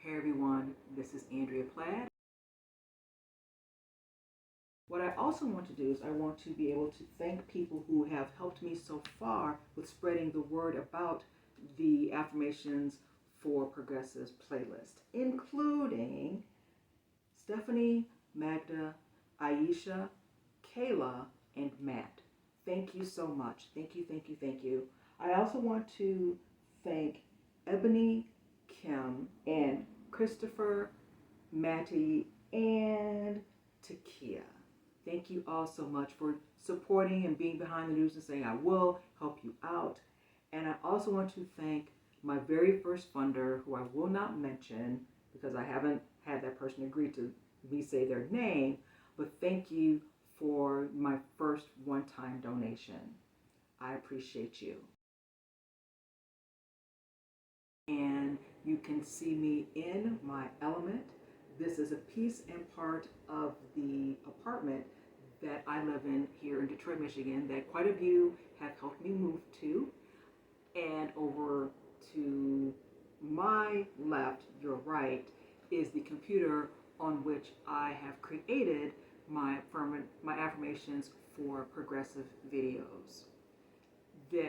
Hey everyone, this is Andrea Platt. What I also want to do is I want to be able to thank people who have helped me so far with spreading the word about the Affirmations for Progressives playlist, including Stephanie, Magda, Aisha, Kayla, and Matt. Thank you so much. Thank you, thank you, thank you. I also want to thank Ebony, Kim, and Christopher, Matty, and Takia. Thank you all so much for supporting and being behind the news and saying I will help you out. And I also want to thank my very first funder, who I will not mention because I haven't had that person agree to me say their name, but thank you for my first one-time donation. I appreciate you. And you can see me in my element. This is a piece and part of the apartment that I live in here in Detroit, Michigan, that quite a few have helped me move to. And over to my left, your right, is the computer on which I have created my affirmations for progressive videos.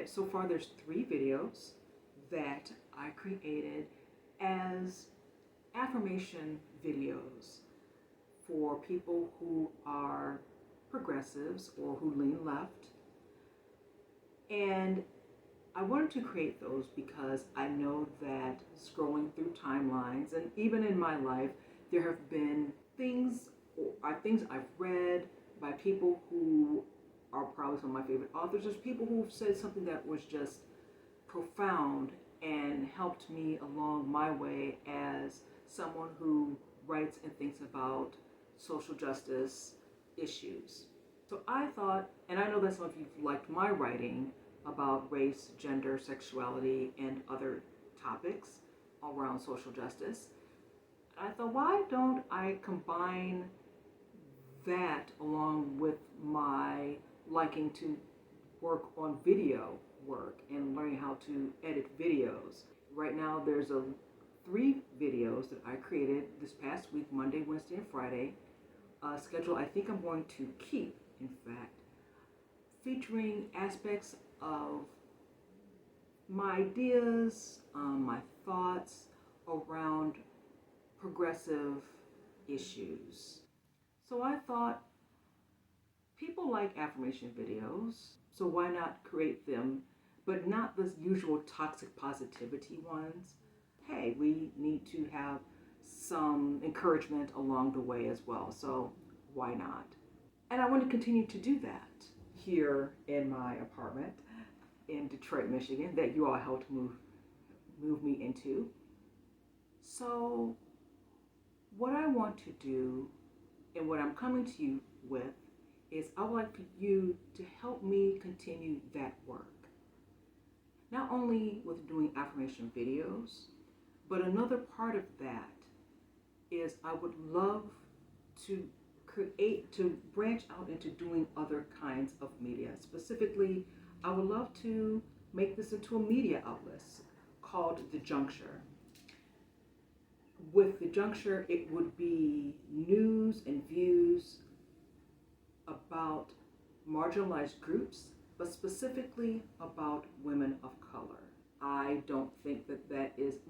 So far there's 3 videos that I created as affirmation videos for people who are progressives or who lean left. And I wanted to create those because I know that scrolling through timelines and even in my life, there have been things I've read by people who are probably some of my favorite authors. There's people who've said something that was just profound and helped me along my way as someone who writes and thinks about social justice issues. So I thought, and I know that some of you liked my writing about race, gender, sexuality, and other topics around social justice. I thought, why don't I combine that along with my liking to work on video work and learning how to edit videos. Right now there's 3 videos that I created this past week, Monday, Wednesday, and Friday. Schedule I think I'm going to keep, in fact, featuring aspects of my ideas, my thoughts around progressive issues. So I thought people like affirmation videos, so why not create them, but not the usual toxic positivity ones. Hey, we need to have some encouragement along the way as well, so why not? And I want to continue to do that here in my apartment in Detroit, Michigan, that you all helped move me into. So what I want to do and what I'm coming to you with is I would like for you to help me continue that work. Not only with doing affirmation videos, but another part of that is I would love to branch out into doing other kinds of media. Specifically, I would love to make this into a media outlet called The Juncture. With The Juncture, it would be news and views about marginalized groups, but specifically about women of color. I don't think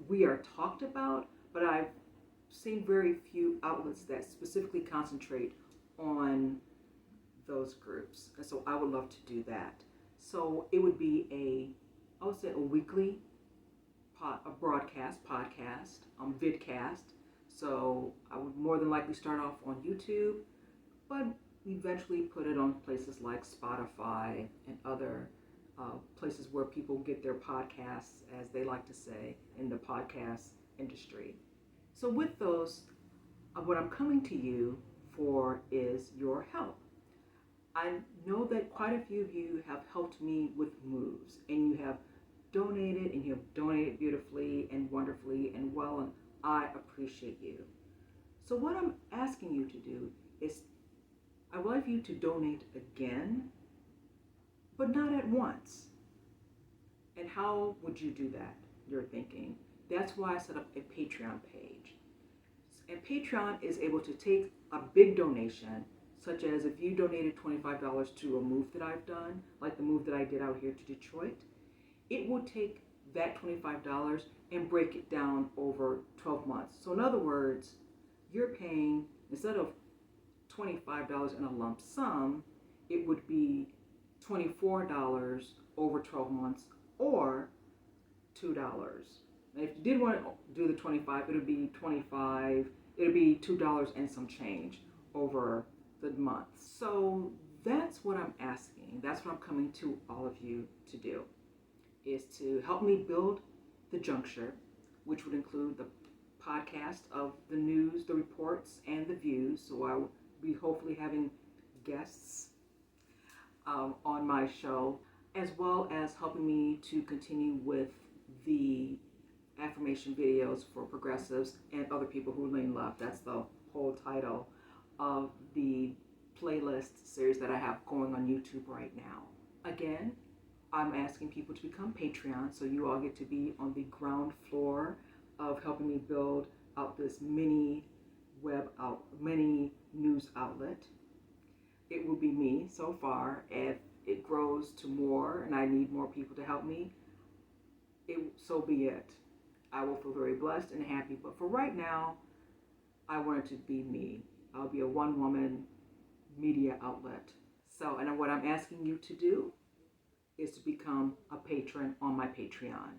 we are talked about, but I've seen very few outlets that specifically concentrate on those groups. And so I would love to do that. So it would be I would say a weekly podcast, vidcast. So I would more than likely start off on YouTube, but eventually put it on places like Spotify and other places where people get their podcasts, as they like to say, in the podcast industry. So with those, what I'm coming to you for is your help. I know that quite a few of you have helped me with moves, and you have donated, and you have donated beautifully and wonderfully and well, and I appreciate you. So what I'm asking you to do is I would like you to donate again, but not at once. And how would you do that? You're thinking. That's why I set up a Patreon page. And Patreon is able to take a big donation, such as if you donated $25 to a move that I've done, like the move that I did out here to Detroit, it will take that $25 and break it down over 12 months. So in other words, you're paying, instead of $25 in a lump sum, it would be $24 over 12 months, or $2. Now, if you did want to do the 25, it would be 25. It would be $2 and some change over the month. So that's what I'm asking. That's what I'm coming to all of you to do, is to help me build the juncture, which would include the podcast of the news, the reports, and the views. So I will be hopefully having guests on my show, as well as helping me to continue with the affirmation videos for progressives and other people who lean left. That's the whole title of the playlist series that I have going on YouTube right now. Again, I'm asking people to become Patreon, so you all get to be on the ground floor of helping me build out this mini news outlet. It will be me so far. If it grows to more and I need more people to help me, so be it. I will feel very blessed and happy. But for right now, I want it to be me. I'll be a one-woman media outlet. So, and what I'm asking you to do is to become a patron on my Patreon.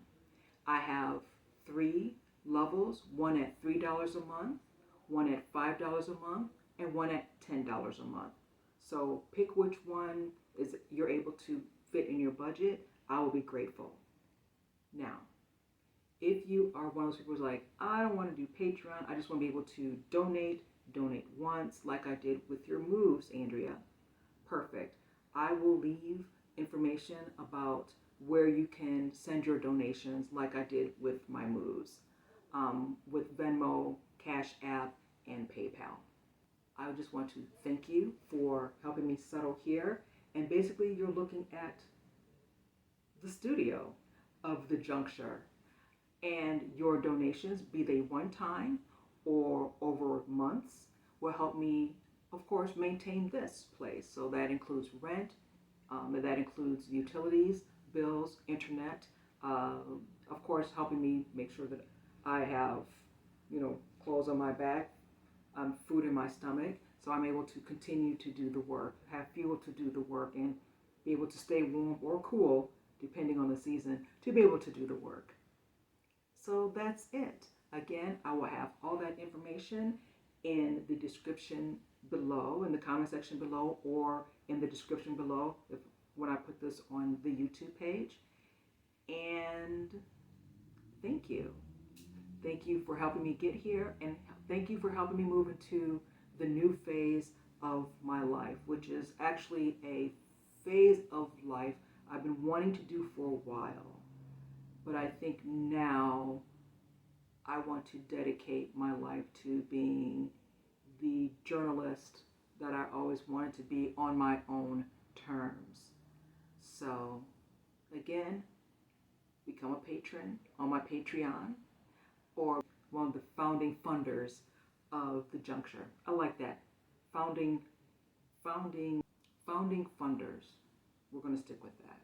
I have 3 levels, one at $3 a month, one at $5 a month, and one at $10 a month. So pick which one is you're able to fit in your budget. I will be grateful. Now, if you are one of those people who's like, I don't want to do Patreon, I just want to be able to donate once, like I did with your moves, Andrea. Perfect. I will leave information about where you can send your donations, like I did with my moves, with Venmo, CashApp, and PayPal. I just want to thank you for helping me settle here. And basically, you're looking at the studio of The Juncture. And your donations, be they one time or over months, will help me, of course, maintain this place. So that includes rent, that includes utilities, bills, internet, of course, helping me make sure that I have, clothes on my back, food in my stomach, so I'm able to continue to do the work, have fuel to do the work, and be able to stay warm or cool, depending on the season, to be able to do the work. So that's it. Again, I will have all that information in the description below, in the comment section below, or in the description below when I put this on the YouTube page. And thank you. Thank you for helping me get here, and thank you for helping me move into the new phase of my life, which is actually a phase of life I've been wanting to do for a while. But I think now I want to dedicate my life to being the journalist that I always wanted to be on my own terms. So, again, become a patron on my Patreon, or one of the founding funders of The Juncture. I like that. Founding funders. We're going to stick with that.